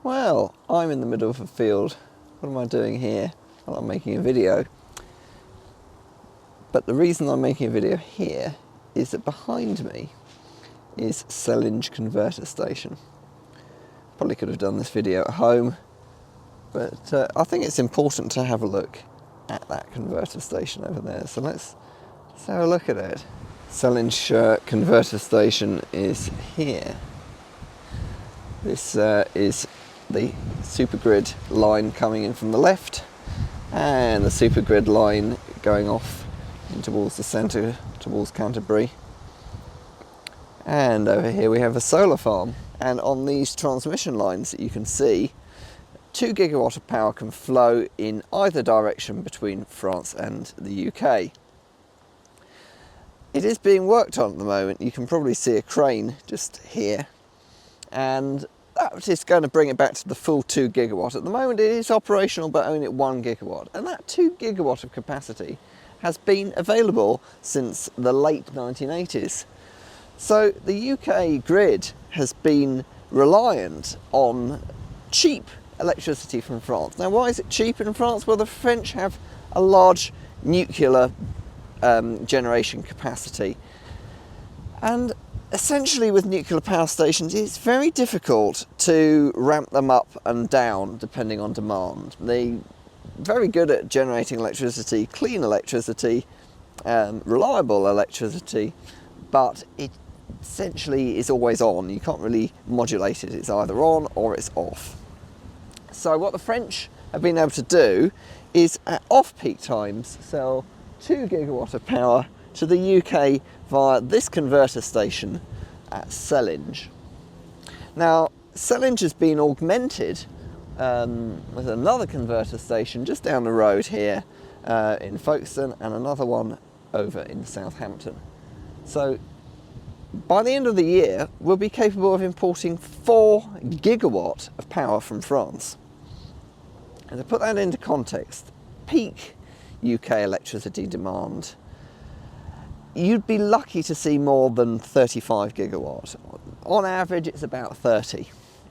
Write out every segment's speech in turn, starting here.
Well, I'm in the middle of a field. What am I doing here? Well, I'm making a video. But the reason I'm making a video here is that behind me is Sellindge converter station. Probably could have done this video at home, but I think it's important to have a look at that converter station over there. So let's have a look at it. Sellindge converter station is here. This is the supergrid line coming in from the left, and the supergrid line going off in towards the centre, towards Canterbury. And over here we have a solar farm, and on these transmission lines that you can see, 2 gigawatt of power can flow in either direction between France and the UK. It is being worked on at the moment. You can probably see a crane just here, and that is going to bring it back to the full 2 gigawatt. At the moment it is operational but only at 1 gigawatt, and that 2 gigawatt of capacity has been available since the late 1980s. So the UK grid has been reliant on cheap electricity from France. Now, why is it cheap in France? Well, the French have a large nuclear generation capacity, and essentially with nuclear power stations it's very difficult to ramp them up and down depending on demand. They're very good at generating electricity, clean electricity, reliable electricity, but it essentially is always on. You can't really modulate it. It's either on or it's off. So what the French have been able to do is at off-peak times sell 2 gigawatt of power to the UK via this converter station at Sellindge. Now, Sellindge has been augmented with another converter station just down the road here in Folkestone, and another one over in Southampton. So by the end of the year we'll be capable of importing 4 gigawatt of power from France. And to put that into context, peak UK electricity demand, you'd be lucky to see more than 35 gigawatt. On average it's about 30.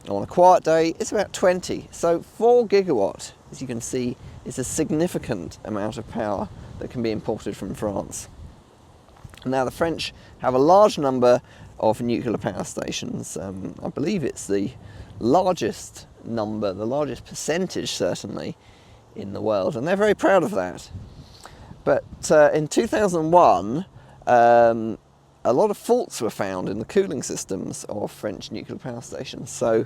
On a quiet day it's about 20. So 4 gigawatt, as you can see, is a significant amount of power that can be imported from France. Now, the French have a large number of nuclear power stations. I believe it's the largest number, the largest percentage certainly in the world, and they're very proud of that. But in 2001 a lot of faults were found in the cooling systems of French nuclear power stations, so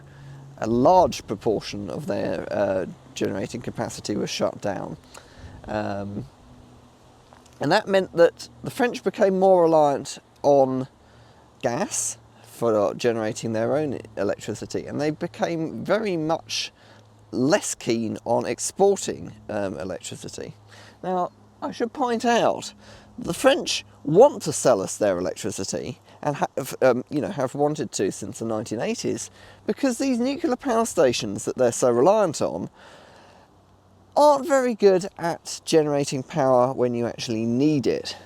a large proportion of their generating capacity was shut down. And that meant that the French became more reliant on gas for generating their own electricity, and they became very much less keen on exporting electricity. Now, I should point out, the French want to sell us their electricity, and have wanted to since the 1980s, because these nuclear power stations that they're so reliant on aren't very good at generating power when you actually need it.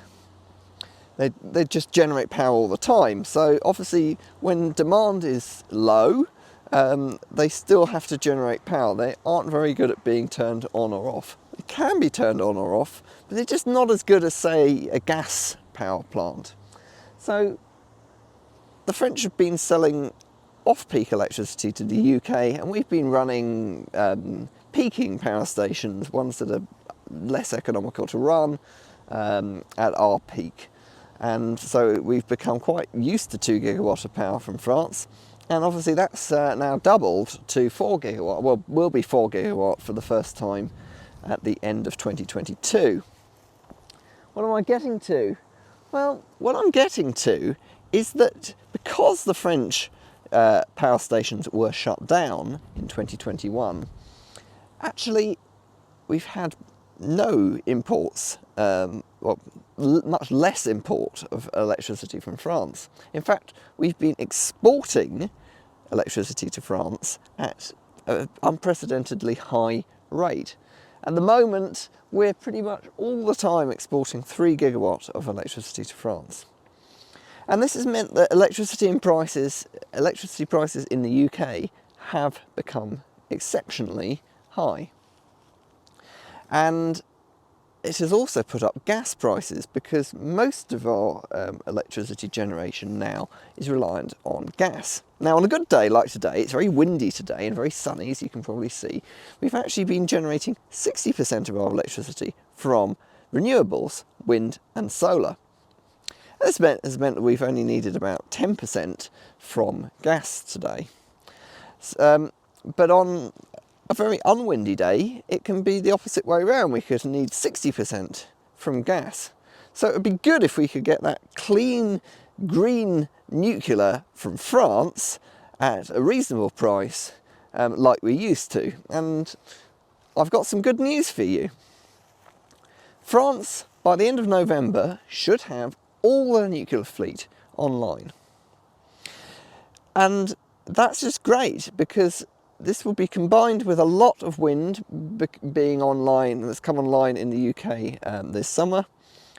They just generate power all the time. So obviously when demand is low, they still have to generate power. They aren't very good at being turned on or off. They can be turned on or off, but they're just not as good as, say, a gas power plant. So the French have been selling off-peak electricity to the UK, and we've been running peaking power stations, ones that are less economical to run, at our peak. And so we've become quite used to 2 gigawatt of power from France, and obviously that's now doubled to 4 gigawatt. Well, will be 4 gigawatt for the first time at the end of 2022. What am I getting to? Well, what I'm getting to is that because the French power stations were shut down in 2021, actually we've had no imports, much less import of electricity from France. In fact, we've been exporting electricity to France at an unprecedentedly high rate. At the moment, we're pretty much all the time exporting 3 gigawatt of electricity to France. And this has meant that electricity prices in the UK have become exceptionally high. And it has also put up gas prices because most of our electricity generation now is reliant on gas. Now, on a good day like today, it's very windy today and very sunny, as you can probably see. We've actually been generating 60% of our electricity from renewables, wind and solar. This has meant that we've only needed about 10% from gas today. But on a very unwindy day, it can be the opposite way around. We could need 60% from gas. So it would be good if we could get that clean, green nuclear from France at a reasonable price, like we used to. And I've got some good news for you. France, by the end of November, should have all their nuclear fleet online. And that's just great, because this will be combined with a lot of wind being online, that's come online in the UK this summer,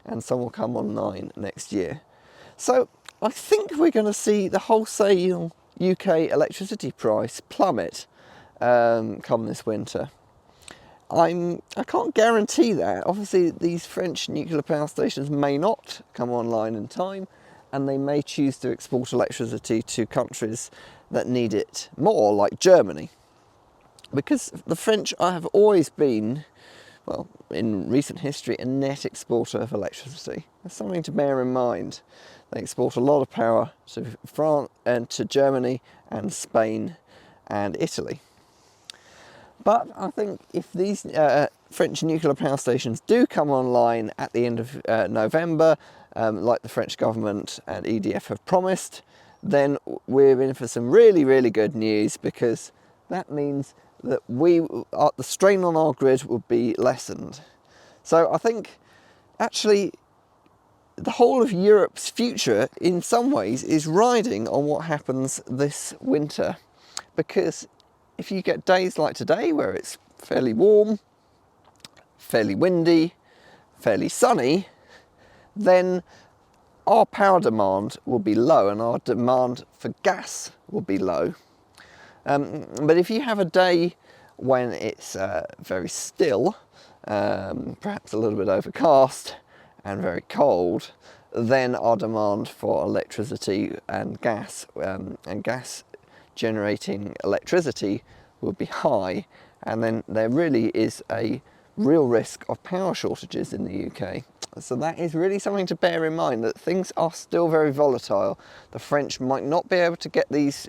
and some will come online next year. So I think we're going to see the wholesale UK electricity price plummet come this winter. I can't guarantee that. Obviously, these French nuclear power stations may not come online in time, and they may choose to export electricity to countries that need it more, like Germany. Because the French have always been, well, in recent history, a net exporter of electricity. That's something to bear in mind. They export a lot of power to France and to Germany and Spain and Italy. But I think if these French nuclear power stations do come online at the end of November, like the French government and EDF have promised, then we're in for some really, really good news, because that means that the strain on our grid will be lessened. So I think actually the whole of Europe's future in some ways is riding on what happens this winter, because if you get days like today where it's fairly warm, fairly windy, fairly sunny, then our power demand will be low and our demand for gas will be low. But if you have a day when it's very still, perhaps a little bit overcast and very cold, then our demand for electricity and gas generating electricity will be high, and then there really is a real risk of power shortages in the UK. So that is really something to bear in mind, that things are still very volatile. The French might not be able to get these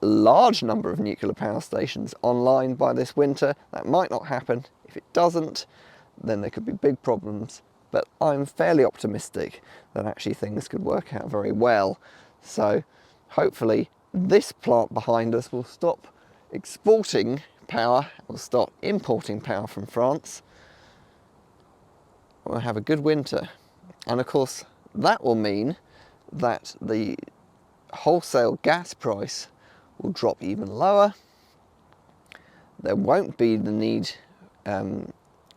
large number of nuclear power stations online by this winter. That might not happen. If it doesn't, then there could be big problems. But I'm fairly optimistic that actually things could work out very well. So hopefully this plant behind us will stop exporting power, will stop importing power from France. We'll have a good winter. And of course, that will mean that the wholesale gas price will drop even lower. There won't be the need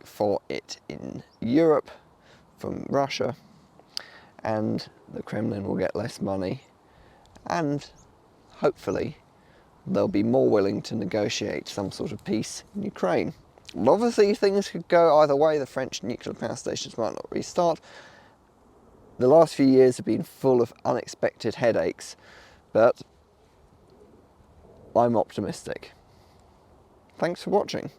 for it in Europe from Russia, and the Kremlin will get less money, and hopefully they'll be more willing to negotiate some sort of peace in Ukraine. Well, obviously things could go either way. The French nuclear power stations might not restart. The last few years have been full of unexpected headaches, but I'm optimistic. Thanks for watching.